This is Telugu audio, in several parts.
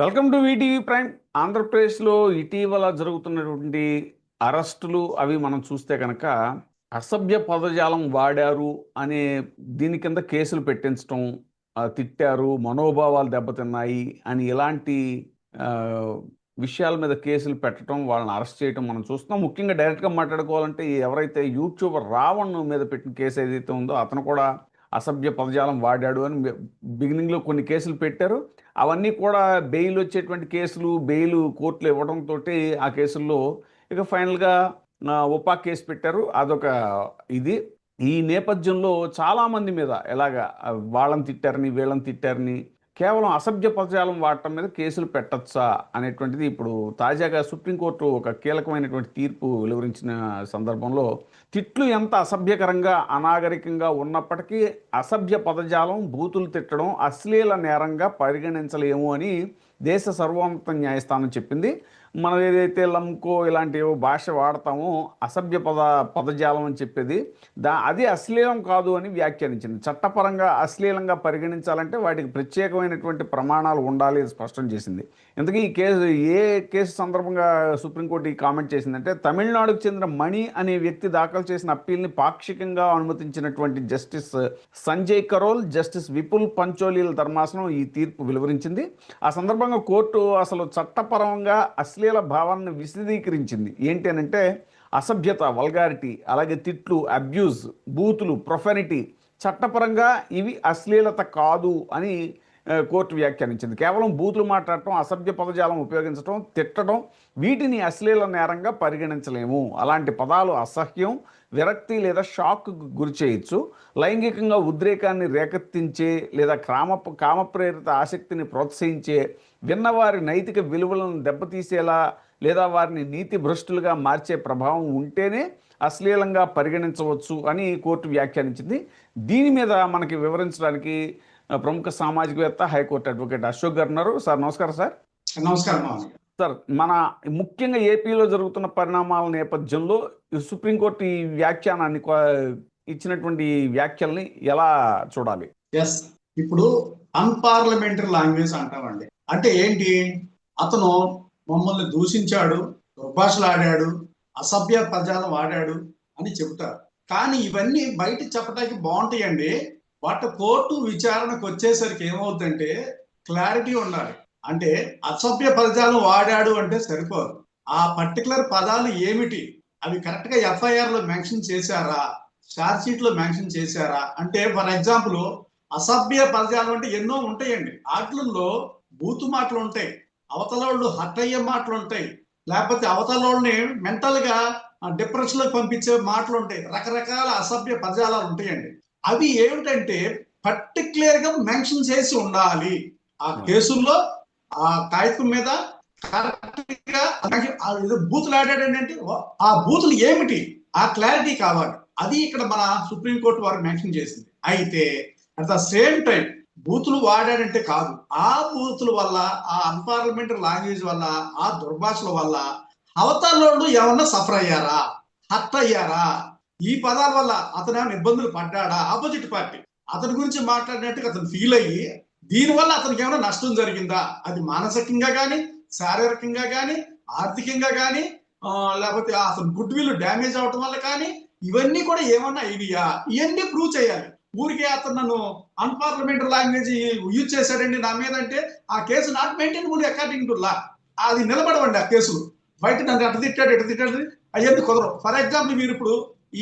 Welcome to VTV prime. ఆంధ్రప్రదేశ్లో ఇటీవల జరుగుతున్నటువంటి అరెస్టులు అవి మనం చూస్తే కనుక అసభ్య పదజాలం వాడారు అనే దీని కింద కేసులు పెట్టించడం, తిట్టారు, మనోభావాలు దెబ్బతిన్నాయి అని ఇలాంటి ఆ, విషయాల మీద కేసులు పెట్టడం, వాళ్ళని అరెస్ట్ చేయడం మనం చూస్తున్నాం. ముఖ్యంగా డైరెక్ట్గా మాట్లాడుకోవాలంటే ఎవరైతే యూట్యూబర్ రావణ్ మీద పెట్టిన కేసు ఏదైతే ఉందో అతను కూడా అసభ్య పదజాలం వాడాడు అని బిగినింగ్లో కొన్ని కేసులు పెట్టారు. అవన్నీ కూడా బెయిల్ వచ్చేటువంటి కేసులు, బెయిల్ కోర్టులో ఇవ్వడంతో ఆ కేసుల్లో ఇక ఫైనల్గా ఉపా కేసు పెట్టారు. అదొక ఇది. ఈ నేపథ్యంలో చాలామంది మీద ఎలాగా వాళ్ళని తిట్టారని, వీళ్ళని తిట్టారని, కేవలం అసభ్య పదజాలం వాడటం మీద కేసులు పెట్టచ్చా అనేటువంటిది ఇప్పుడు తాజాగా సుప్రీంకోర్టు ఒక కీలకమైనటువంటి తీర్పు వెలువరించిన సందర్భంలో తిట్లు ఎంత అసభ్యకరంగా, అనాగరికంగా ఉన్నప్పటికీ అసభ్య పదజాలం, బూతులు తిట్టడం అశ్లీల నేరంగా పరిగణించలేము అని దేశ సర్వోన్నత న్యాయస్థానం చెప్పింది. మనం ఏదైతే లంకో ఇలాంటి భాష వాడతామో అసభ్య పదజాలం అని చెప్పేది అది అశ్లీలం కాదు అని వ్యాఖ్యానించింది. చట్టపరంగా అశ్లీలంగా పరిగణించాలంటే వాటికి ప్రత్యేకమైనటువంటి ప్రమాణాలు ఉండాలి స్పష్టం చేసింది. ఇంతకీ ఈ కేసు ఏ కేసు సందర్భంగా సుప్రీంకోర్టు ఈ కామెంట్ చేసిందంటే, తమిళనాడుకు చెందిన మణి అనే వ్యక్తి దాఖలు చేసిన అప్పీల్ని పాక్షికంగా అనుమతించినటువంటి జస్టిస్ సంజయ్ కరోల్, జస్టిస్ విపుల్ పంచోలీల ధర్మాసనం ఈ తీర్పు వెలువరించింది. ఆ సందర్భంగా కోర్టు అసలు చట్టపరంగా అశ్లీల భావాన్ని విశదీకరించింది. ఏంటి అని అంటే, అసభ్యత, వల్గారిటీ, అలాగే తిట్లు, అబ్యూజ్, బూతులు, ప్రొఫెనిటీ చట్టపరంగా ఇవి అశ్లీలత కాదు అని కోర్టు వ్యాఖ్యానించింది. కేవలం బూతులు మాట్లాడటం, అసభ్య పదజాలం ఉపయోగించడం, తిట్టడం వీటిని అశ్లీల నేరంగా పరిగణించలేము. అలాంటి పదాలు అసహ్యం, విరక్తి లేదా షాక్కు గురి చేయొచ్చు. లైంగికంగా ఉద్రేకాన్ని రేకెత్తించే లేదా కామప్రేరిత ఆసక్తిని ప్రోత్సహించే, విన్నవారి నైతిక విలువలను దెబ్బతీసేలా లేదా వారిని నీతి భ్రష్టులుగా మార్చే ప్రభావం ఉంటేనే అశ్లీలంగా పరిగణించవచ్చు అని కోర్టు వ్యాఖ్యానించింది. దీని మీద మనకి వివరించడానికి ప్రముఖ సామాజికవేత్త, హైకోర్టు అడ్వకేట్ అశోక్ గారు ఉన్నారు. సార్ నమస్కారం. సార్ నమస్కారం. సార్, మన ముఖ్యంగా ఏపీలో జరుగుతున్న పరిణామాల నేపథ్యంలో సుప్రీంకోర్టు ఈ వ్యాఖ్యానాన్ని ఇచ్చినటువంటి వ్యాఖ్యల్ని ఎలా చూడాలి? ఎస్, ఇప్పుడు అన్పార్లమెంటరీ లాంగ్వేజ్ అంటామండి. అంటే ఏంటి? అతను మమ్మల్ని దూషించాడు, దుర్భాషలాడాడు, అసభ్య పదాలు వాడాడు అని చెబుతారు. కానీ ఇవన్నీ బయట చెప్పడానికి బాగుంటాయండి. బట్ కోర్టు విచారణకు వచ్చేసరికి ఏమవుతుందంటే క్లారిటీ ఉండాలి. అంటే అసభ్య పదజాలం వాడాడు అంటే సరిపోదు. ఆ పర్టికులర్ పదాలు ఏమిటి, అవి కరెక్ట్ గా ఎఫ్ఐఆర్ లో మెన్షన్ చేశారా, చార్జ్ షీట్ లో మెన్షన్ చేశారా? అంటే ఫర్ ఎగ్జాంపుల్ అసభ్య పదజాలం అంటే ఎన్నో ఉంటాయండి. వాటిల్లో బూతు మాటలు ఉంటాయి, అవతలోళ్ళు హర్ట్ అయ్యే మాటలు ఉంటాయి, లేకపోతే అవతలోళ్ళని మెంటల్ గా డిప్రెషన్ లో పంపించే మాటలు ఉంటాయి. రకరకాల అసభ్య పదజాలాలు ఉంటాయండి. అవి ఏమిటంటే పర్టిక్యులర్ గా మెన్షన్ చేసి ఉండాలి ఆ కేసుల్లో. ఆ కాగితం మీద కరెక్ట్ గా బూతులు ఆడాడంటే ఆ బూతులు ఏమిటి, ఆ క్లారిటీ కావాలి. అది ఇక్కడ మన సుప్రీంకోర్టు వారు మెన్షన్ చేసింది. అయితే అట్ ద సేమ్ టైం బూతులు వాడాడంటే కాదు, ఆ బూతుల వల్ల, ఆ అన్పార్లమెంటరీ లాంగ్వేజ్ వల్ల, ఆ దుర్భాషల వల్ల అవతలోళ్ళు ఏమన్నా సఫర్ అయ్యారా, హర్ట్ అయ్యారా, ఈ పదాల వల్ల అతను ఏమైనా ఇబ్బందులు పడ్డాడా, ఆపోజిట్ పార్టీ అతని గురించి మాట్లాడినట్టుగా అతను ఫీల్ అయ్యి దీనివల్ల అతనికి ఏమైనా నష్టం జరిగిందా, అది మానసికంగా కానీ, శారీరకంగా కానీ, ఆర్థికంగా కానీ, లేకపోతే అతను గుడ్ విల్ డ్యామేజ్ అవటం వల్ల కానీ, ఇవన్నీ కూడా ఏమన్నా ఐడియా, ఇవన్నీ ప్రూవ్ చేయాలి. ఊరికే అతను నన్ను అన్పార్లమెంటరీ లాంగ్వేజ్ యూజ్ చేశాడండి నా మీద అంటే ఆ case not maintainable according to law. అది నిలబడవండి ఆ కేసులు. బయట నన్ను ఎట తిట్టాడు అవన్నీ కుదరవు. ఫర్ ఎగ్జాంపుల్, మీరు ఇప్పుడు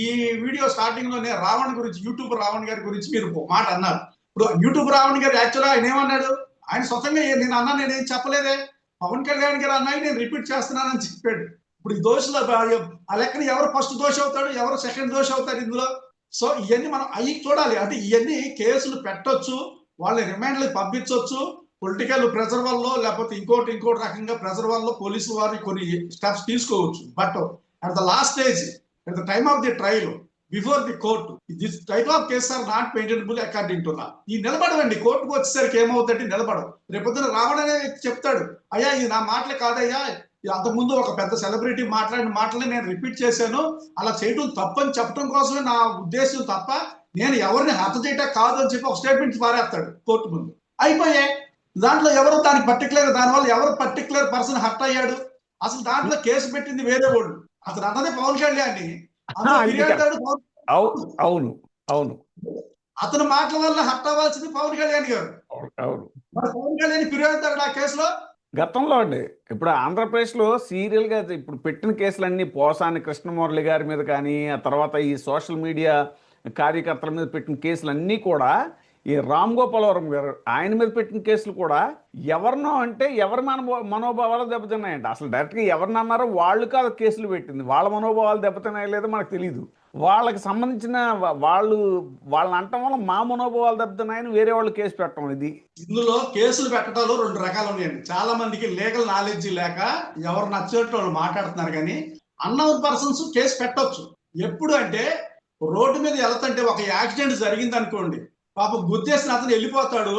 ఈ వీడియో స్టార్టింగ్ లోనే రావణ్ గురించి, యూట్యూబ్ రావణ్ గారి గురించి మీరు మాట అన్నారు. ఇప్పుడు యూట్యూబ్ రావణ్ గారు యాక్చువల్గా ఆయన ఏమన్నాడు? ఆయన సొంతంగా నేను అన్నా, నేనేం చెప్పలేదే, పవన్ కళ్యాణ్ గారు అన్నాయి నేను రిపీట్ చేస్తున్నానని చెప్పాడు. ఇప్పుడు ఈ దోషులు ఆ లెక్కన ఎవరు ఫస్ట్ దోష అవుతాడు, ఎవరు సెకండ్ దోష అవుతాడు ఇందులో? సో ఇవన్నీ మనం అవి చూడాలి. అంటే ఇవన్నీ కేసులు పెట్టొచ్చు, వాళ్ళని రిమాండ్లకు పంపించవచ్చు, పొలిటికల్ ప్రెజర్ వల్ల లేకపోతే ఇంకోటి రకంగా ప్రెజర్ వల్ల పోలీసులు వారు కొన్ని స్టెప్స్ తీసుకోవచ్చు. But at the last stage, at the time of the trial, before the court, this type of cases are not paintable according to law. ఈ నిలబడవండి. కోర్టుకు వచ్చేసరికి ఏమవుతుందంటే నిలబడవు. రేపొద్దున రావడనే చెప్తాడు, అయ్యా ఇది నా మాటలే కాదయ్యా, అంతకుముందు ఒక పెద్ద సెలబ్రిటీ మాట్లాడిన మాటలే నేను రిపీట్ చేశాను, అలా చేయడం తప్పని చెప్పడం కోసమే నా ఉద్దేశం తప్ప నేను ఎవరిని హత్య చేయటం కాదు అని చెప్పి ఒక స్టేట్మెంట్ పారేస్తాడు కోర్టు ముందు. అయిపోయాయి. దాంట్లో ఎవరు దానికి పర్టికులర్ దానివల్ల ఎవరు పర్టికులర్ పర్సన్ హర్ట్ అయ్యాడు? అసలు దాంట్లో కేసు పెట్టింది వేరే వాళ్ళు. అతను అన్నదే పవన్ కళ్యాణ్ని. అందులో ఇది ఫిర్యాదుదారుడు పవన్ అవును అవును అతని మాటల వల్ల హర్ట్ అవ్వాల్సింది పవన్ కళ్యాణ్ గారు. అవును. మరి పవన్ కళ్యాణ్ ఫిర్యాదుదారుడు ఆ కేసులో. గతంలో అండి ఇప్పుడు ఆంధ్రప్రదేశ్లో సీరియల్గా ఇప్పుడు పెట్టిన కేసులన్నీ పోసాని కృష్ణమురళి గారి మీద కానీ, ఆ తర్వాత ఈ సోషల్ మీడియా కార్యకర్తల మీద పెట్టిన కేసులన్నీ కూడా, ఈ రామ్ గోపాలవరం గారు ఆయన మీద పెట్టిన కేసులు కూడా ఎవరినో అంటే ఎవరి మనోభావాలు దెబ్బతిన్నాయంట. అసలు డైరెక్ట్గా ఎవరిని అన్నారో వాళ్ళు కాదు కేసులు పెట్టింది, వాళ్ళ మనోభావాలు దెబ్బతిన్నాయో లేదో మనకు తెలియదు. వాళ్ళకి సంబంధించిన వాళ్ళని అంటం వల్ల మా మనోభావాలు దెబ్బతిన్నాయని వేరే వాళ్ళు కేసు పెట్టడం. ఇది ఇందులో కేసులు పెట్టడంలో 2 రకాలు ఉన్నాయండి. చాలా మందికి లీగల్ నాలెడ్జ్ లేక ఎవరు నచ్చినట్టు వాళ్ళు మాట్లాడుతున్నారు. కానీ అన్నోన్ పర్సన్స్ కేసు పెట్టొచ్చు. ఎప్పుడు అంటే రోడ్డు మీద వెళ్తుంటే ఒక యాక్సిడెంట్ జరిగింది అనుకోండి, పాపం గుద్దేసిన అతను వెళ్ళిపోతాడు,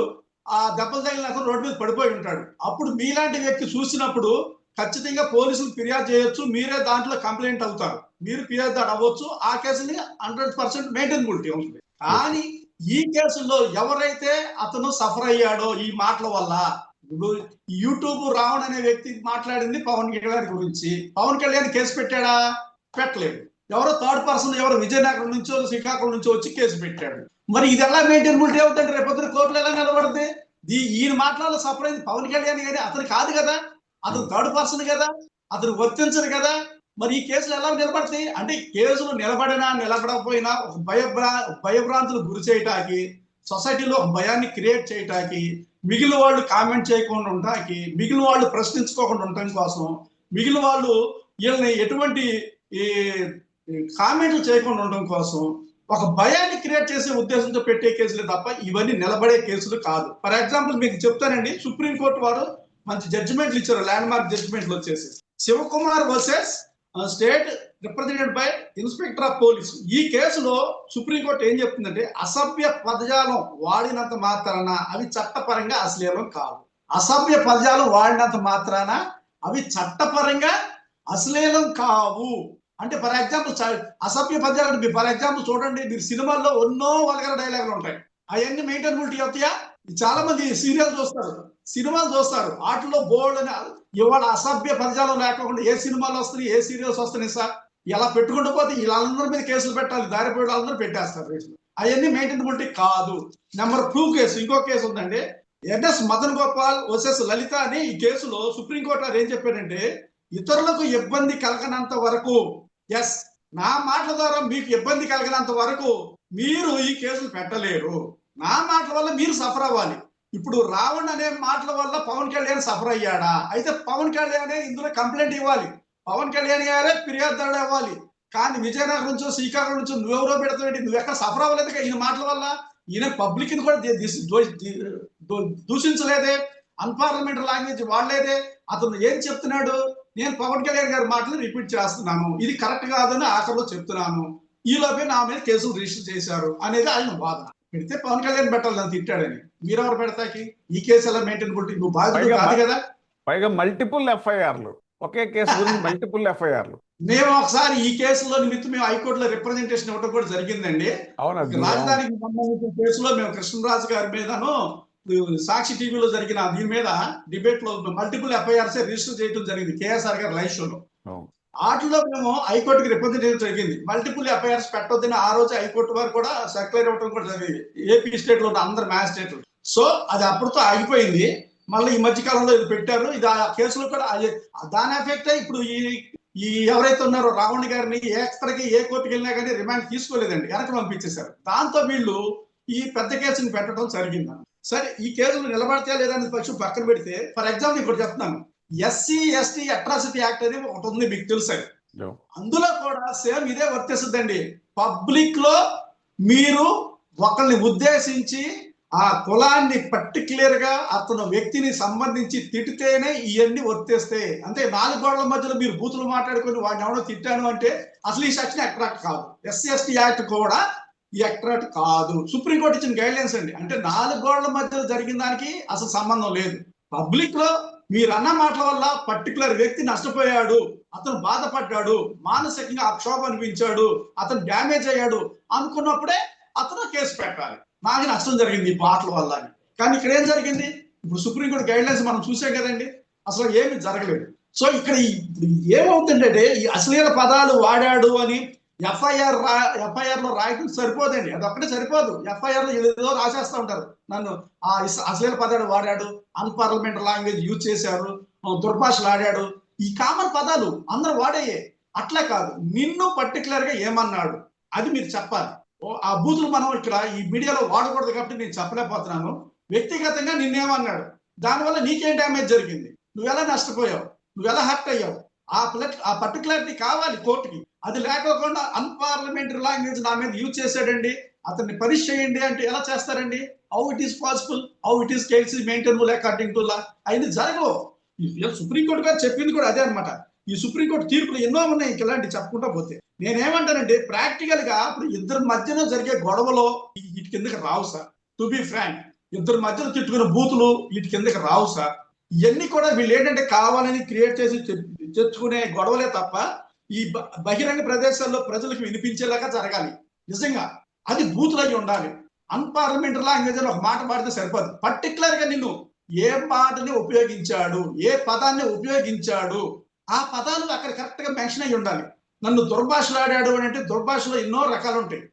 ఆ దెబ్బలు తగిలిన అతను రోడ్డు మీద పడిపోయి ఉంటాడు. అప్పుడు మీలాంటి వ్యక్తి చూసినప్పుడు ఖచ్చితంగా పోలీసులు ఫిర్యాదు చేయొచ్చు, మీరే దాంట్లో కంప్లైంట్ అవుతారు, మీరు ఫిర్యాదు అవ్వచ్చు, ఆ కేసుని 100% మెయింటైనబిలిటీ ఉంటుంది. కానీ ఈ కేసుల్లో ఎవరైతే అతను సఫర్ అయ్యాడో ఈ మాటల వల్ల, ఇప్పుడు యూట్యూబ్ రావణ్ అనే వ్యక్తి మాట్లాడింది పవన్ కళ్యాణ్ గురించి, పవన్ కళ్యాణ్ కేసు పెట్టాడా? పెట్టలేదు. ఎవరో థర్డ్ పర్సన్ ఎవరో విజయనగరం నుంచో శ్రీకాకుళం నుంచో వచ్చి కేసు పెట్టాడు. మరి ఇది ఎలా మెయింటైనబిలిటీ అవుతుంది? రేపొద్దున కోర్టులో ఎలా నిలబడుతుంది? ఈయన మాటలలో సఫర్ అయింది పవన్ కళ్యాణ్ కానీ అతను కాదు కదా, అతను థర్డ్ పర్సన్ కదా, అతను వర్తించదు కదా. మరి ఈ కేసులు ఎలా నిలబడతాయి? అంటే కేసులు నిలబడినా నిలబడకపోయినా ఒక భయభ్రాంతులు గురి చేయటానికి, సొసైటీలో ఒక భయాన్ని క్రియేట్ చేయటానికి, మిగిలిన వాళ్ళు కామెంట్ చేయకుండా ఉండటానికి, మిగిలిన వాళ్ళు ప్రశ్నించుకోకుండా ఉండటం కోసం, మిగిలిన వాళ్ళు వీళ్ళని ఎటువంటి ఈ కామెంట్లు చేయకుండా ఉండడం కోసం ఒక భయాన్ని క్రియేట్ చేసే ఉద్దేశంతో పెట్టే కేసులే తప్ప ఇవన్నీ నిలబడే కేసులు కాదు. ఫర్ ఎగ్జాంపుల్ మీకు చెప్తానండి, సుప్రీంకోర్టు వారు మంచి జడ్జిమెంట్లు ఇచ్చారు, ల్యాండ్ మార్క్ జడ్జిమెంట్లు వచ్చేసి Shivakumar versus state represented by inspector of police. ఈ కేసులో సుప్రీంకోర్టు ఏం చెప్తుందంటే, అసభ్య పదజాలం వాడినంత మాత్రాన అవి చట్టపరంగా అశ్లీలం కావు. అసభ్య పదజాలం వాడినంత మాత్రాన అవి చట్టపరంగా అశ్లీలం కావు. అంటే ఫర్ ఎగ్జాంపుల్ అసభ్య పద్యాలు ఫర్ ఎగ్జాంపుల్ చూడండి, మీరు సినిమాల్లో ఎన్నో వల్గర్ డైలాగులు ఉంటాయి, అవన్నీ మెయింటైనబిలిటీ అవుతాయా? చాలా మంది సీరియల్ చూస్తారు, సినిమాలు చూస్తారు, వాటిలో బోల్డ్ అని ఇవాళ అసభ్య పదజాలం లేకుండా ఏ సినిమాలు వస్తున్నాయి, ఏ సీరియల్స్ వస్తున్నాయి సార్? ఇలా పెట్టుకుంటూ పోతే వీళ్ళందరి మీద కేసులు పెట్టాలి, దారిపోయే వాళ్ళందరూ పెట్టేస్తారు కేసులు. అవన్నీ మెయింటైనబిలిటీ కాదు. నెంబర్ 2 కేసు, ఇంకో కేసు ఉందండి, ఎన్ఎస్ మదన్ గోపాల్ వర్సెస్ లలిత అని. ఈ కేసులో సుప్రీంకోర్టు వారు ఏం చెప్పారంటే, ఇతరులకు ఇబ్బంది కలగనంత వరకు, ఎస్ నా మాటల ద్వారా మీకు ఇబ్బంది కలిగినంత వరకు మీరు ఈ కేసులు పెట్టలేరు. నా మాటల వల్ల మీరు సఫర్ అవ్వాలి. ఇప్పుడు రావణ్ అనే మాటల వల్ల పవన్ కళ్యాణ్ సఫర్ అయ్యాడా? అయితే పవన్ కళ్యాణ్ ఇందులో కంప్లైంట్ ఇవ్వాలి, పవన్ కళ్యాణ్ గారే ఫిర్యాదుదారుడు అవ్వాలి. కానీ విజయనగరం నుంచో శ్రీకాకుళం నుంచో నువ్వెవరో పెడతావు, నువ్వు ఎక్కడ సఫర్ అవ్వలేదు ఈయన మాటల వల్ల. ఈయన పబ్లిక్ ని కూడా దూషించలేదే, అన్పార్లమెంటరీ లాంగ్వేజ్ వాడలేదే. అతను ఏం చెప్తున్నాడు, నేను పవన్ కళ్యాణ్ గారి మాటలు రిపీట్ చేస్తున్నాను, ఇది కరెక్ట్ కాదని ఆఖరిలో చెప్తున్నాను, ఈ లోపే నా మీద కేసులు రిజిస్టర్ చేశారు అనేది ఆయన వాదన. పెడితే పవన్ కళ్యాణ్ పెట్టాలి, నన్ను తిట్టాడని. మీరెవరు పెడతాకి? ఈ కేసు ఎలా మెయింటైనబిలిటీ? నువ్వు బాధ్యత కాదు కదా. పైగా మల్టిపుల్ ఎఫ్ఐఆర్లు, ఒకే కేసు గురించి మల్టిపుల్ ఎఫ్ఐఆర్లు. మేము ఒకసారి ఈ కేసులో నిమిత్తం మేము హైకోర్టులో రిప్రజెంటేషన్ ఇవ్వడం కూడా జరిగిందండి. రాజధానికి సంబంధించిన కేసులో మేము కృష్ణరాజు గారి మీదను సాక్షి టీవీలో జరిగిన దీని మీద డిబేట్ లో మల్టిపుల్ ఎఫ్ఐఆర్స్ రిజిస్టర్ చేయడం జరిగింది కేఎస్ఆర్ గారి లైవ్ షోలో. వాటిలో మేము హైకోర్టుకి రిప్రజెంటేషన్ జరిగింది, మల్టిపుల్ ఎఫ్ఐఆర్స్ పెట్టొద్దని. ఆ రోజు హైకోర్టు వారు కూడా సర్క్యులర్ ఇవ్వడం కూడా జరిగింది, ఏపీ స్టేట్ లో ఉన్న అందరు మ్యాజిస్ట్రేట్లు. సో అది అప్పుడుతో ఆగిపోయింది. మళ్ళీ ఈ మధ్య కాలంలో ఇది పెట్టారు. ఇది ఆ కేసులో కూడా దాని ఎఫెక్ట్ ఇప్పుడు ఈ ఎవరైతే ఉన్నారో రావణ్ గారిని ఎక్కడికి ఏ కోర్టుకి వెళ్ళినా కానీ రిమాండ్ తీసుకోలేదండి, వెనక్కి పంపించేశారు. దాంతో వీళ్ళు ఈ పెద్ద కేసుని పెట్టడం జరిగింది. సరే, ఈ కేసులు నిలబడితే లేదని పక్షం పక్కన పెడితే, ఫర్ ఎగ్జాంపుల్ ఇప్పుడు చెప్తున్నాను, ఎస్సీ ఎస్టీ అట్రాసిటీ యాక్ట్ అనేది ఒకటి ఉంది, మీకు తెలుసు. అందులో కూడా సేమ్ ఇదే వర్తిస్తుందండి. పబ్లిక్ లో మీరు ఒకరిని ఉద్దేశించి ఆ కులాన్ని పర్టిక్యులర్ గా అతను వ్యక్తిని సంబంధించి తిట్టితేనే ఇవన్నీ వర్తిస్తాయి. అంటే 4 గోడల మధ్యలో మీరు బూతులు మాట్లాడుకొని వాడిని ఎవడో తిట్టాను అంటే అసలు ఈ సెక్షన్ అట్రాక్ట్ కాదు. ఎస్సీ ఎస్టీ యాక్ట్ కూడా ఈ అట్రాక్ట్ కాదు. సుప్రీంకోర్టు ఇచ్చిన గైడ్లైన్స్ అండి. అంటే 4 గోడల మధ్యలో జరిగిన దానికి అసలు సంబంధం లేదు. పబ్లిక్ లో మీరు అన్న మాటల వల్ల పర్టికులర్ వ్యక్తి నష్టపోయాడు, అతను బాధపడ్డాడు, మానసికంగా అక్షోభ అనిపించాడు, అతను డ్యామేజ్ అయ్యాడు అనుకున్నప్పుడే అతను కేసు పెట్టాలి, నాకు నష్టం జరిగింది ఈ మాటల వల్ల అని. కానీ ఇక్కడ ఏం జరిగింది, ఇప్పుడు సుప్రీంకోర్టు గైడ్ లైన్స్ మనం చూసాం కదండి, అసలు ఏమి జరగలేదు. సో ఇక్కడ ఇప్పుడు ఏమవుతుందంటే ఈ అశ్లీల పదాలు వాడాడు అని ఎఫ్ఐఆర్ లో రాయడం సరిపోదండి, అది ఒక్కటే సరిపోదు. ఎఫ్ఐఆర్ లో ఏదో రాసేస్తూ ఉంటారు, నన్ను అశ్లీల పదాలు వాడాడు, అన్పార్లమెంటరీ లాంగ్వేజ్ యూజ్ చేశారు, దుర్భాషలు ఆడాడు, ఈ కామన్ పదాలు అందరూ వాడేయే. అట్లా కాదు, నిన్ను పర్టికులర్ గా ఏమన్నాడు అది మీరు చెప్పాలి. ఆ బూతులు మనం ఇక్కడ ఈ మీడియాలో వాడకూడదు కాబట్టి నేను చెప్పలేకపోతున్నాను. వ్యక్తిగతంగా నిన్నేమన్నాడు, దానివల్ల నీకేం డ్యామేజ్ జరిగింది, నువ్వు ఎలా నష్టపోయావు, నువ్వు ఎలా హర్ట్ అయ్యావు, ఆ పర్టికులారిటీ కావాలి కోర్టుకి. అది లేకోకుండా అన్పార్లమెంటరీ లాంగ్వేజ్ నా మీద యూజ్ చేశాడండి, అతన్ని పనిష్ చేయండి అంటే ఎలా చేస్తారండి? How it is possible, how it is case maintainable according to law? అయింది జరగవు. సుప్రీంకోర్టు గారు చెప్పింది కూడా అదే అనమాట. ఈ సుప్రీంకోర్టు తీర్పులు ఎన్నో ఉన్నాయి ఇలాంటి చెప్పుకుంటా పోతే. నేనేమంటానంటే ప్రాక్టికల్ గా ఇప్పుడు ఇద్దరి మధ్యన జరిగే గొడవలో వీటి కిందకి రావు సార్. టు బి ఫ్రాంక్, ఇద్దరు మధ్యలో తిట్టుకునే బూతులు వీటి కిందకి రావు సార్. ఇవన్నీ కూడా వీళ్ళు ఏంటంటే కావాలని క్రియేట్ చేసి తెచ్చుకునే గొడవలే తప్ప ఈ బహిరంగ ప్రదేశాల్లో ప్రజలకు వినిపించేలాగా జరగాలి. నిజంగా అది బూతులై ఉండాలి. అన్పార్లమెంటరీ లాంగ్వేజ్ అని ఒక మాట వాడితే సరిపోదు. పర్టికులర్ గా నిన్ను ఏ మాటని ఉపయోగించాడు, ఏ పదాన్ని ఉపయోగించాడు, ఆ పదాలు అక్కడ కరెక్ట్ గా మెన్షన్ అయ్యి ఉండాలి. నన్ను దుర్భాషలు ఆడాడు అని అంటే దుర్భాషలో ఎన్నో రకాలు ఉంటాయి,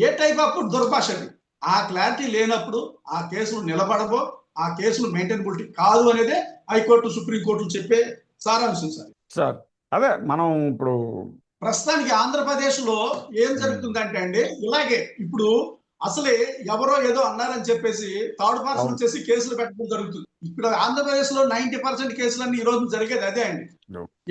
ఏ టైప్ ఆఫ్ దుర్భాష అది. ఆ క్లారిటీ లేనప్పుడు ఆ కేసులు నిలబడబో, ఆ కేసులు మెయింటైనబిలిటీ కాదు అనేదే హైకోర్టు సుప్రీంకోర్టు చెప్పే సారాంశం సార్. సార్ అదే మనం ఇప్పుడు ప్రస్తుతానికి ఆంధ్రప్రదేశ్ లో ఏం జరుగుతుందంటే అండి, ఇలాగే ఇప్పుడు అసలే ఎవరో ఏదో అన్నారని చెప్పేసి థర్డ్ పర్సన్ వచ్చేసి కేసులు పెట్టడం జరుగుతుంది. ఇక్కడ ఆంధ్రప్రదేశ్ లో 90% కేసులన్నీ ఈ రోజు జరిగేది అదే అండి.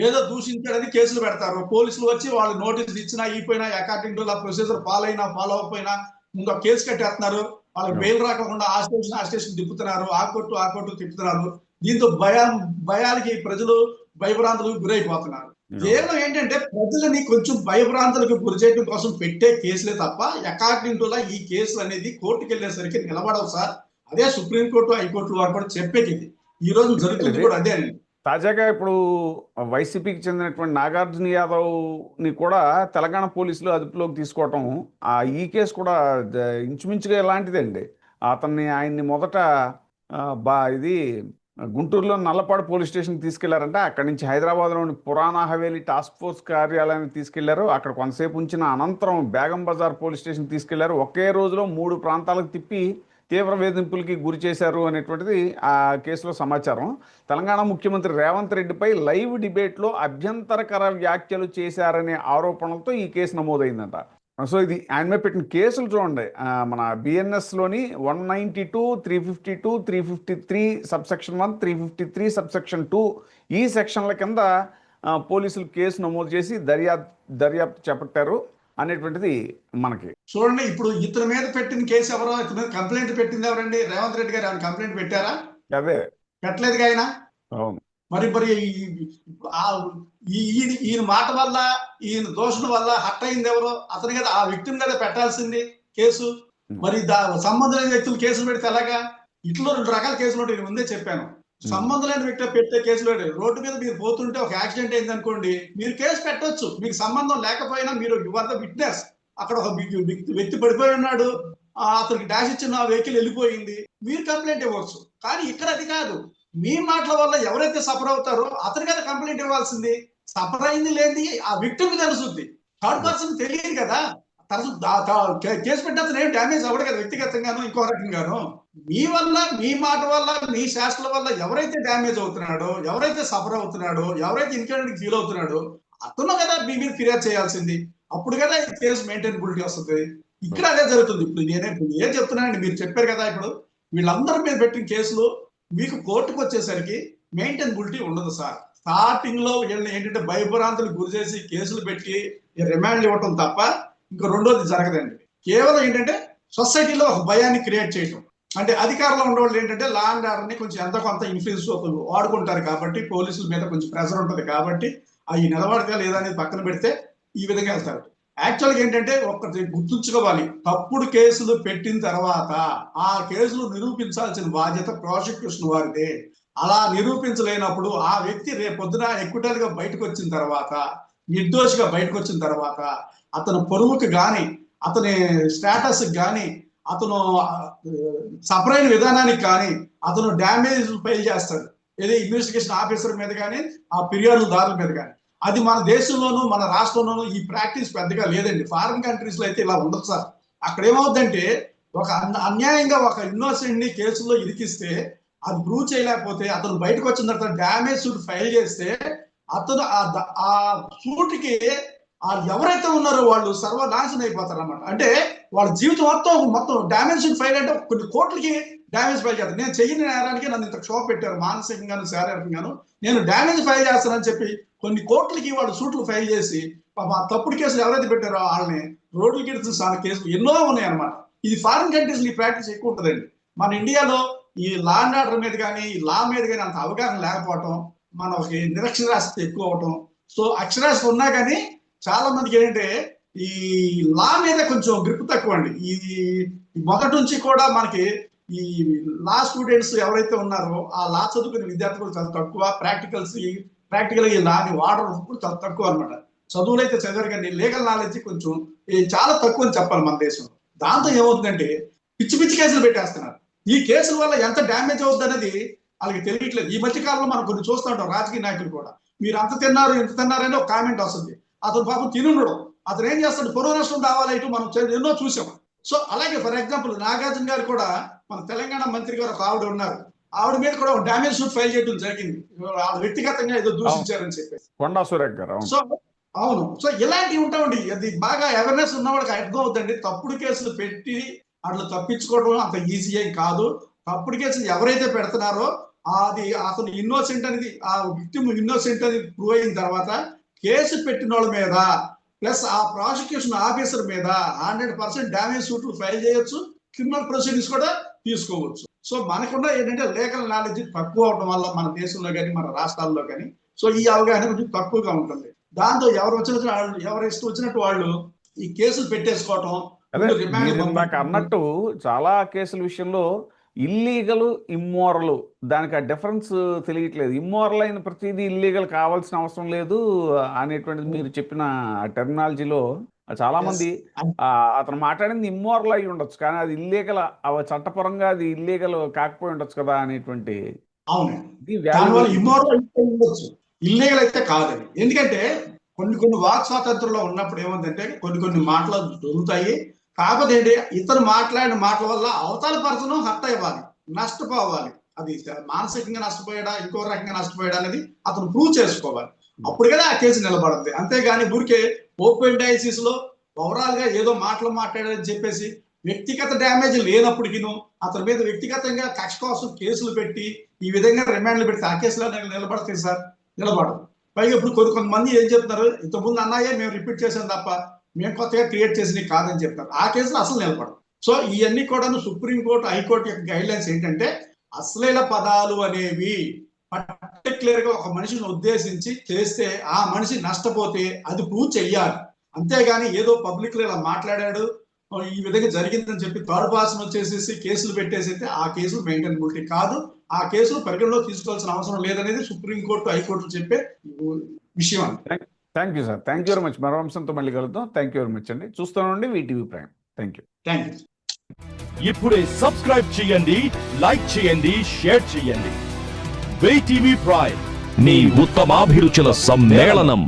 ఏదో దూషించాడని కేసులు పెడతారు, పోలీసులు వచ్చి వాళ్ళు నోటీసులు ఇచ్చినా అయిపోయినా according to law procedure follow అవ్వకపోయినా ముందు కేసు కట్టేస్తున్నారు. వాళ్ళకి బెయిల్ రాకుండా ఆ స్టేషన్ తిప్పుతున్నారు, ఆ కోర్టు తిప్పుతున్నారు. దీంతో భయాలకి ప్రజలు భయభ్రాంతులకు గురైపోతున్నారు. కేవలం ఏంటంటే ప్రజలని కొంచెం భయభ్రాంతులకు గురి చేయడం కోసం పెట్టే కేసులే తప్ప అకార్డింగ్ టు లా ఈ కేసులు అనేది కోర్టుకు వెళ్ళేసరికి నిలబడవు సార్. అదే సుప్రీంకోర్టు హైకోర్టు వారు కూడా చెప్పేది. ఈ రోజు జరుగుతుంది కూడా అదే అండి. తాజాగా ఇప్పుడు వైసీపీకి చెందినటువంటి నాగార్జున యాదవ్ ని కూడా తెలంగాణ పోలీసులు అదుపులోకి తీసుకోవటం, ఈ కేసు కూడా ఇంచుమించుగా ఎలాంటిదే అండి. ఆయన్ని మొదట ఇది గుంటూరులో నల్లపాడు పోలీస్ స్టేషన్కి తీసుకెళ్లారంటే, అక్కడి నుంచి హైదరాబాద్లోని పురాణా హవేలీ టాస్క్ ఫోర్స్ కార్యాలయానికి తీసుకెళ్లారు. అక్కడ కొంతసేపు ఉంచిన అనంతరం బేగం బజార్ పోలీస్ స్టేషన్కి తీసుకెళ్లారు. ఒకే రోజులో 3 ప్రాంతాలకు తిప్పి తీవ్ర వేధింపులకి గురి చేశారు అనేటువంటిది ఆ కేసులో సమాచారం. తెలంగాణ ముఖ్యమంత్రి రేవంత్ రెడ్డిపై లైవ్ డిబేట్లో అభ్యంతరకర వ్యాఖ్యలు చేశారనే ఆరోపణలతో ఈ కేసు నమోదైందంట. సో ఇది ఆయన మీద పెట్టిన కేసులు చూడండి, మన బిఎన్ఎస్లోని 192, 352, 353 సబ్సెక్షన్ 1, 353 సబ్సెక్షన్ 2 ఈ సెక్షన్ల కింద పోలీసులు కేసు నమోదు చేసి దర్యాప్తు చేపట్టారు అనేటువంటిది మనకి చూడండి. ఇప్పుడు ఇతని మీద పెట్టిన కేసు ఎవరో, ఇతని మీద కంప్లైంట్ పెట్టింది ఎవరండి? రేవంత్ రెడ్డి గారు కంప్లైంట్ పెట్టారా? అదే పెట్టలేదు ఆయన. అవును. మరి ఈయన మాట వల్ల, ఈయన దోషణ వల్ల హట్ అయింది ఎవరో? అతని కదా, ఆ వ్యక్తిని కదా పెట్టాల్సింది కేసు. మరి సంబంధం లేని వ్యక్తులు కేసులు పెడితే ఎలాగా? ఇట్లో 2 రకాల కేసులు ఉంటాయి, ముందే చెప్పాను. సంబంధం లేని వ్యక్తి పెట్టే కేసులు రోడ్డు మీద మీరు పోతుంటే ఒక యాక్సిడెంట్ అయింది అనుకోండి, మీరు కేసు పెట్టొచ్చు. మీకు సంబంధం లేకపోయినా మీరు యువర్ ద విట్నెస్. అక్కడ ఒక వ్యక్తి పడిపోయి ఉన్నాడు, అతనికి డాష్ ఇచ్చిన వెహికల్ వెళ్ళిపోయింది, మీరు కంప్లైంట్ ఇవ్వచ్చు. కానీ ఇక్కడ అది కాదు. మీ మాటల వల్ల ఎవరైతే సఫర్ అవుతారో అతని కదా కంప్లైంట్ ఇవ్వాల్సింది. సఫర్ అయింది లేని ఆ విక్టిమ్ తెలుస్తుంది, థర్డ్ పర్సన్ తెలియదు కదా. కేసు పెట్టిన ఏం డ్యామేజ్ అవ్వడు కదా, వ్యక్తిగతంగాను ఇంకో రకంగాను. మీ వల్ల, మీ మాట వల్ల, మీ శాస్త్రాల వల్ల ఎవరైతే డ్యామేజ్ అవుతున్నాడో, ఎవరైతే సఫర్ అవుతున్నాడో, ఎవరైతే ఇన్కరెక్ట్ ఫీల్ అవుతున్నాడో అతను కదా మీ మీద ఫిర్యాదు చేయాల్సింది. అప్పుడు కదా ఈ కేసు మెయింటైనబిలిటీ వస్తుంది. ఇక్కడ అదే జరుగుతుంది. ఇప్పుడు ఏం చెప్తున్నానండి, మీరు చెప్పారు కదా, ఇప్పుడు వీళ్ళందరి మీద పెట్టిన కేసులు మీకు కోర్టుకు వచ్చేసరికి మెయింటైనబిలిటీ ఉండదు సార్. స్టార్టింగ్ లో వీళ్ళని ఏంటంటే భయభ్రాంతులకు గురి చేసి కేసులు పెట్టి రిమాండ్లు ఇవ్వటం తప్ప ఇంకా రెండోది జరగదండి. కేవలం ఏంటంటే సొసైటీలో ఒక భయాన్ని క్రియేట్ చేయటం. అంటే అధికారంలో ఉండేవాళ్ళు ఏంటంటే లా అండ్ ఆర్డర్ ని కొంచెం ఎంత కొంత ఇన్ఫ్లుయెన్స్ వాడుకుంటారు కాబట్టి, పోలీసుల మీద కొంచెం ప్రెషర్ ఉంటుంది కాబట్టి అవి నిలబడగా లేదా అనేది పక్కన పెడితే ఈ విధంగా వెళ్తారు. యాక్చువల్గా ఏంటంటే ఒకటి గుర్తుంచుకోవాలి, తప్పుడు కేసులు పెట్టిన తర్వాత ఆ కేసులు నిరూపించాల్సిన బాధ్యత ప్రాసిక్యూషన్ వారిదే. అలా నిరూపించలేనప్పుడు ఆ వ్యక్తి రేపొద్దున ఎక్విటల్ గా బయటకు వచ్చిన తర్వాత, నిర్దోషిగా బయటకు వచ్చిన తర్వాత అతని పొరుగుకు గాని, అతని స్టేటస్ గాని, అతను సపరైన విధానానికి కానీ అతను డ్యామేజ్ ఫైల్ చేస్తాడు, ఏదో ఇన్వెస్టిగేషన్ ఆఫీసర్ మీద కానీ ఆ ఫిర్యాదుదారుల మీద కానీ. అది మన దేశంలోనూ మన రాష్ట్రంలోనూ ఈ ప్రాక్టీస్ పెద్దగా లేదండి. ఫారిన్ కంట్రీస్ లో అయితే ఇలా ఉండదు సార్. అక్కడ ఏమవుతుందంటే ఒక అన్యాయంగా ఒక ఇన్నోసెంట్ ని కేసులో ఇరికిస్తే అది ప్రూవ్ చేయలేకపోతే అతను బయటకు వచ్చిన తర్వాత డ్యామేజ్ సూట్ ఫైల్ చేస్తే అతను ఆ సూట్ కి ఎవరైతే ఉన్నారో వాళ్ళు సర్వనాశనం అయిపోతారు అన్నమాట. అంటే వాళ్ళ జీవితం మొత్తం డ్యామేజ్ సూట్ ఫైల్ అంటే కొన్ని కోట్లకి డ్యామేజ్ ఫైల్ చేస్తారు. నేను చెయ్యని నేరానికి నన్ను ఇంత క్షోభ పెట్టారు, మానసికంగాను శారీరకంగాను, నేను డ్యామేజ్ ఫైల్ చేస్తానని చెప్పి కొన్ని కోట్లకి వాళ్ళు సూట్లు ఫైల్ చేసి ఆ తప్పుడు కేసులు ఎవరైతే పెట్టారో వాళ్ళని రోడ్లకి ఎడుతున్న కేసులు ఎన్నో ఉన్నాయి అనమాట. ఇది ఫారిన్ కంట్రీస్ ఈ ప్రాక్టీస్ ఎక్కువ ఉంటుందండి. మన ఇండియాలో ఈ లా అండ్ ఆర్డర్ మీద కానీ ఈ లా మీద కానీ అంత అవగాహన లేకపోవటం, మనకి నిరక్షరాస్యత ఎక్కువ అవటం. సో అక్షరాస్యత ఉన్నా కానీ చాలా మందికి ఏంటంటే ఈ లా మీద కొంచెం గ్రిప్ తక్కువ అండి. ఈ మొదటి నుంచి కూడా మనకి ఈ లా స్టూడెంట్స్ ఎవరైతే ఉన్నారో ఆ లా చదువుకునే విద్యార్థులు చాలా తక్కువ, ప్రాక్టికల్ ఈ లాని వాడడం చాలా తక్కువ అనమాట. చదువులు అయితే చదివారు కానీ లీగల్ నాలెడ్జ్ కొంచెం చాలా తక్కువ అని చెప్పాలి మన దేశంలో. దాంతో ఏమవుతుందంటే పిచ్చి పిచ్చి కేసులు పెట్టేస్తున్నారు. ఈ కేసుల వల్ల ఎంత డ్యామేజ్ అవుతుంది అనేది వాళ్ళకి తెలియట్లేదు. ఈ మధ్య కాలంలో మనం కొన్ని చూస్తూ ఉంటాం, రాజకీయ నాయకులు కూడా మీరు అంత తిన్నారు ఇంత తిన్నారని ఒక కామెంట్ వస్తుంది. అతను పాపం తినుండడం, అతను ఏం చేస్తాడు, పొరుగు నష్టం రావాలి ఇటు మనం ఎన్నో చూసాం. సో అలాగే ఫర్ ఎగ్జాంపుల్ నాగార్జున గారు కూడా మన తెలంగాణ మంత్రి గారు ఒక ఆవిడ ఉన్నారు, ఆవిడ మీద కూడా ఒక డ్యామేజ్ సూట్ ఫైల్ చేయడం జరిగింది, వ్యక్తిగతంగా ఏదో దూషించారని చెప్పేసి. కొండా సురేఖ్ గారు. సో అవును, సో ఇలాంటివి ఉంటామండి. అది బాగా అవేర్నెస్ ఉన్న వాళ్ళకి అర్థం అవుతుందండి. తప్పుడు కేసులు పెట్టి అట్లా తప్పించుకోవడం అంత ఈజీ ఏం కాదు. తప్పుడు కేసులు ఎవరైతే పెడుతున్నారో అది అతను ఇన్నోసెంట్ అనేది, ఆ విక్టిమ్ ఇన్నోసెంట్ అనేది ప్రూవ్ అయిన తర్వాత కేసు పెట్టిన వాళ్ళ మీద ప్లస్ ఆ ప్రాసిక్యూషన్ ఆఫీసర్ మీద 100% డ్యామేజ్ సూట్లు ఫైల్ చేయొచ్చు, క్రిమినల్ ప్రొసీడింగ్స్ కూడా తీసుకోవచ్చు. సో మనకుండా ఏంటంటే లీగల్ నాలెడ్జ్ తక్కువ అవడం వల్ల మన దేశంలో కానీ మన రాష్ట్రాల్లో కానీ సో ఈ అవగాహన కొంచెం తక్కువగా ఉంటుంది. దాంతో ఎవరు ఇష్టం వచ్చినట్టు వాళ్ళు ఈ కేసులు పెట్టేసుకోవటం. అన్నట్టు చాలా కేసుల విషయంలో ఇల్లీగల్ ఇమ్మోరల్ దానికి ఆ డిఫరెన్స్ తెలియట్లేదు. ఇమ్మోరల్ అయిన ప్రతిదీ ఇల్లీగల్ కావాల్సిన అవసరం లేదు అనేటువంటిది మీరు చెప్పిన టెర్మినాలజీలో చాలా మంది అతను మాట్లాడింది ఇమ్మోరల్ అయి ఉండొచ్చు కానీ అది ఇల్లీగల్, చట్టపరంగా అది ఇల్లీగల్ కాకపోయి ఉండొచ్చు కదా అనేటువంటి. ఇల్లీగల్ అయితే కాదండి. ఎందుకంటే కొన్ని వాక్ స్వాతంత్రంలో ఉన్నప్పుడు ఏముందంటే కొన్ని మాటలు దొరుకుతాయి. కాకపోతే ఏంటి, ఇతను మాట్లాడిన మాటల వల్ల అవతల పర్సన్ హర్ట్ అవ్వాలి, నష్టపోవాలి. అది మానసికంగా నష్టపోయాడా ఇంకో రకంగా నష్టపోయాడా అనేది అతను ప్రూవ్ చేసుకోవాలి. అప్పుడు కదా ఆ కేసు నిలబడుతుంది. అంతేగాని ఊరికే ఓపెన్ డయాసిస్ లో ఓవరాల్ గా ఏదో మాటలు మాట్లాడాలని చెప్పేసి వ్యక్తిగత డ్యామేజ్ లేనప్పటికీను అతని మీద వ్యక్తిగతంగా కక్ష కోసం కేసులు పెట్టి ఈ విధంగా రిమాండ్లు పెడితే ఆ కేసులో నిలబడతాయి సార్, నిలబడదు. పైగా ఇప్పుడు కొంతమంది ఏం చెప్తున్నారు, ఇంతకుముందు అన్నాయే మేము రిపీట్ చేసాం తప్ప మేము కొత్తగా క్రియేట్ చేసినవి కాదని చెప్తారు. ఆ కేసులో అసలు నిలబడదు. సో ఇవన్నీ కూడా సుప్రీంకోర్టు హైకోర్టు యొక్క గైడ్ లైన్స్ ఏంటంటే అశ్లీల పదాలు అనేవి పర్టికులర్ గా ఒక మనిషిని ఉద్దేశించి చేస్తే ఆ మనిషి నష్టపోతే అది ప్రూవ్ చెయ్యాలి. అంతేగాని ఏదో పబ్లిక్ లో ఇలా మాట్లాడాడు ఈ విధంగా జరిగిందని చెప్పి థర్డ్ పర్సన్ వచ్చేసేసి కేసులు పెట్టేసైతే ఆ కేసులు మెయింటైనబిలిటీ కాదు, ఆ కేసులు పరిగణలో తీసుకోవాల్సిన అవసరం లేదనేది సుప్రీంకోర్టు హైకోర్టు చెప్పే విషయం అండి. Thank you sir, thank you very much. మరో అంశంతో మళ్ళీ కలుద్దాం. థ్యాంక్ యూ వెరీ మచ్ అండి. చూస్తానండి వీటీవీ ప్రైమ్. Thank you. ఇప్పుడే సబ్స్క్రైబ్ చేయండి, లైక్ చేయండి, షేర్ చేయండి. వీటీవీ ప్రైమ్, మీ ఉత్తమాభిరుచుల సమ్మేళనం.